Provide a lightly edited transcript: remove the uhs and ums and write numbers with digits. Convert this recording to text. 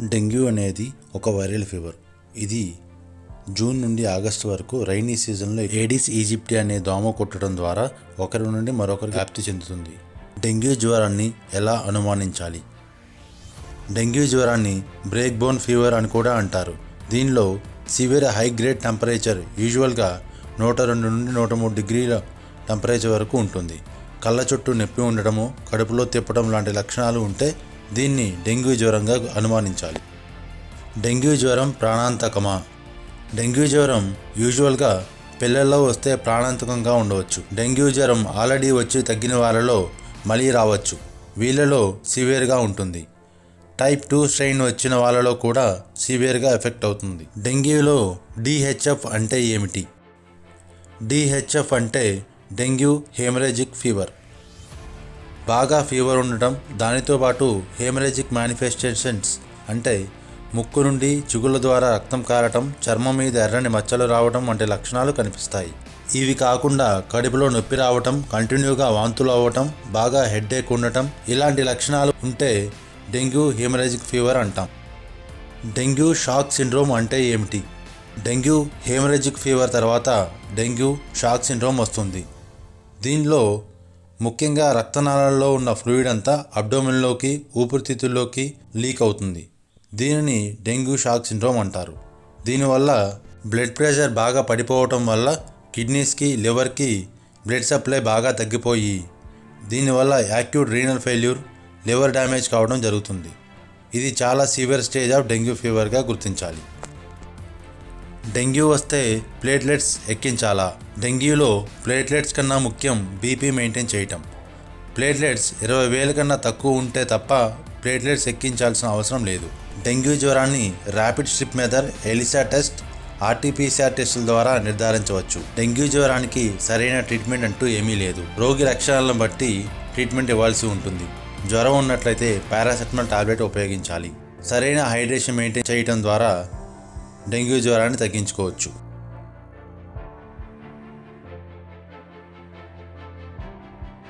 Dengue అనేది ఒక viral fever. ఇది జూన్ నుండి ఆగస్టు వరకు రైనీ సీజన్లో ఏడిస్ ఈజిప్టి అనే దోమ కుట్టడం ద్వారా ఒకరి నుండి మరొకరికి వ్యాప్తి చెందుతుంది. డెంగ్యూ జ్వరాన్ని ఎలా అనుమానించాలి? డెంగ్యూ జ్వరాన్ని బ్రేక్ బోన్ ఫీవర్ అని కూడా అంటారు. దీనిలో సివియర్ హై గ్రేడ్ టెంపరేచర్ యూజువల్గా 102 నుండి 103 డిగ్రీల టెంపరేచర్ వరకు ఉంటుంది. కళ్ళ చుట్టూ నొప్పి ఉండటము, కడుపులో తిప్పడం లాంటి లక్షణాలు ఉంటే దీన్ని డెంగ్యూ జ్వరంగా అనుమానించాలి. డెంగ్యూ జ్వరం ప్రాణాంతకమా? డెంగ్యూ జ్వరం యూజువల్గా పిల్లల్లో వస్తే ప్రాణాంతకంగా ఉండవచ్చు. డెంగ్యూ జ్వరం ఆల్రెడీ వచ్చి తగ్గిన వారిలో మళ్ళీ రావచ్చు. వీళ్ళలో సివియర్గా ఉంటుంది. టైప్ 2 స్ట్రెయిన్ వచ్చిన వాళ్ళలో కూడా సివియర్గా ఎఫెక్ట్ అవుతుంది. డెంగ్యూలో డిహెచ్ఎఫ్ అంటే ఏమిటి? డిహెచ్ఎఫ్ అంటే డెంగ్యూ హెమరేజిక్ ఫీవర్. బాగా ఫీవర్ ఉండటం, దానితో పాటు హెమరేజిక్ మేనిఫెస్టేషన్స్ అంటే ముక్కు నుండి చిగుళ్ళ ద్వారా రక్తం కారటం, చర్మం మీద ఎర్రని మచ్చలు రావడం వంటి లక్షణాలు కనిపిస్తాయి. ఇవి కాకుండా కడుపులో నొప్పి రావటం, కంటిన్యూగా వాంతులు అవ్వటం, బాగా హెడేక్ ఉండటం ఇలాంటి లక్షణాలు ఉంటే డెంగ్యూ హెమరేజిక్ ఫీవర్ అంటాం. డెంగ్యూ షాక్ సిండ్రోమ్ అంటే ఏమిటి? డెంగ్యూ హెమరేజిక్ ఫీవర్ తర్వాత డెంగ్యూ షాక్ సిండ్రోమ్ వస్తుంది. దీనిలో ముఖ్యంగా రక్తనాళాల్లో ఉన్న ఫ్లూయిడ్ అంతా అబ్డోమెన్లోకి, ఊపిరితిత్తుల్లోకి లీక్ అవుతుంది. దీనిని డెంగ్యూ షాక్ సిండ్రోమ్ అంటారు. దీనివల్ల బ్లడ్ ప్రెషర్ బాగా పడిపోవటం వల్ల కిడ్నీస్కి, లివర్కి బ్లడ్ సప్లై బాగా తగ్గిపోయి దీనివల్ల acute renal failure, liver damage కావడం జరుగుతుంది. ఇది చాలా సివియర్ స్టేజ్ ఆఫ్ డెంగ్యూ ఫీవర్గా గుర్తించాలి. డెంగ్యూ వస్తే ప్లేట్లెట్స్ ఎక్కించాలా? డెంగ్యూలో ప్లేట్లెట్స్ కన్నా ముఖ్యం బీపీ మెయింటైన్ చేయటం. ప్లేట్లెట్స్ 20,000 కన్నా తక్కువ ఉంటే తప్ప ప్లేట్లెట్స్ ఎక్కించాల్సిన అవసరం లేదు. డెంగ్యూ జ్వరాన్ని rapid strip method, ELISA test, RTPCR టెస్టుల ద్వారా నిర్ధారించవచ్చు. డెంగ్యూ జ్వరానికి సరైన ట్రీట్మెంట్ అంటూ ఏమీ లేదు. రోగి లక్షణాలను బట్టి ట్రీట్మెంట్ ఇవ్వాల్సి ఉంటుంది. జ్వరం ఉన్నట్లయితే పారాసెటమాల్ టాబ్లెట్ ఉపయోగించాలి. సరైన హైడ్రేషన్ మెయింటైన్ చేయడం ద్వారా డెంగ్యూ జ్వరాన్ని తగ్గించుకోవచ్చు.